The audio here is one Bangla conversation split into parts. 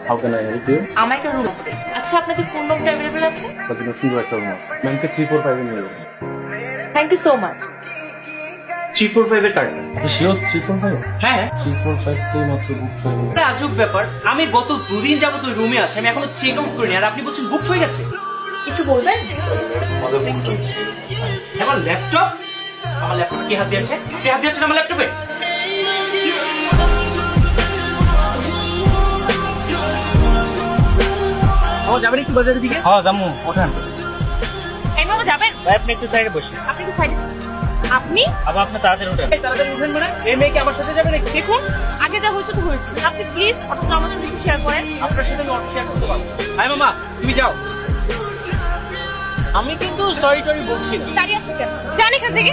How can I help you? আমার একটা রুম হবে। আচ্ছা আপনাদের কোন রুমটা অ্যাভেলেবল আছে? আপনার জন্য সুন্দর একটা রুম আছে। ম্যামকে 345 এ নিয়ে যাবেন। Thank you so much. 345 এর কার্ডটা। শিওর 345? হ্যাঁ 345 তে মাত্র বুক হয়ে গেল। আজব ব্যাপার, আমি গত দুদিন যাবত ওই রুমে আছি, আমি এখনো চেক আউট করিনি, আর আপনি বলছেন বুক হয়ে গেছে। কিছু বলবেন? আমার ল্যাপটপ, আমার ল্যাপটপে কি হাত দিয়েছে? কে হাত দিয়েছেন আমার ল্যাপটপে? ও যাবেন একটু বাজারের দিকে? হ্যাঁ যাবো, ওঠেন। এই মামা যাবেন? ভাই আপনি একটু সাইডে বসুন। আপনি কি সাইডে? আপনি? আবার আপনি তাড়াতাড়ি ওঠেন। তাড়াতাড়ি উঠেন মানে? এই মেয়ে কি আমার সাথে যাবে নাকি? দেখুন আগে যা হয়েছে তো হয়েছে, আপনি প্লিজ অটোটা আমার সাথে একটু শেয়ার করেন। আপনার সাথে আমি অটো শেয়ার করতে পারবো। হাই মামা, তুমি যাও। আমি কিন্তু সরি টরি বলছি না। দাঁড়িয়ে আছে কেন? যান এখান থেকে।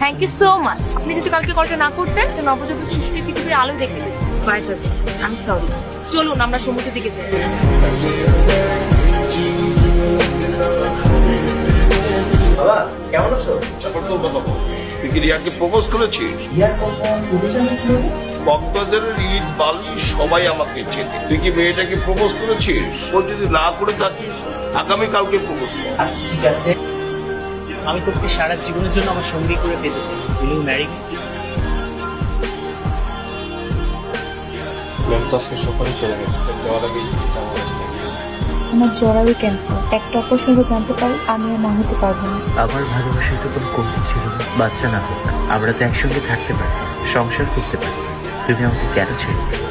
Thank you so much. আপনি যদি কালকে কলটা না করতেন তো নবজাত শিশুটি পৃথিবীর আলো দেখে দিত। বাই বাই, আমি সরি। চলুন আমরা সমুদ্রের দিকে যাই। বাবা কেমন আছো? তারপর তোর কথা বল। তুই কি রিয়াকে প্রপোজ করেছিস? ইয়ার কথা বলেছেন কি? কক্সবাজারের ইট বালি সবাই আমাকে চেনে। তুই কি মেয়েটাকে প্রপোজ করেছিস? ও যদি না করে থাকিস আগামীকালকে প্রপোজ কর। আচ্ছা ঠিক আছে, আমি তোকে সারা জীবনের জন্য আমার সঙ্গী করে পেতে চাই। Will you marry me? Ma'am তো আজকে সকালে চলে গেছে। যাওয়ার আগে আমার জরায়ু ক্যান্সার। একটা অপারেশন করে জানতে পারি আমি আর মা হতে পারবো না। আমার ভালোবাসায় তো কোনো কমতি ছিল না। বাচ্চা না হোক, আমরা তো একসঙ্গে থাকতে পারি, সংসার করতে পারি। তুমি আমাকে কেন ছেড়ে দিলে?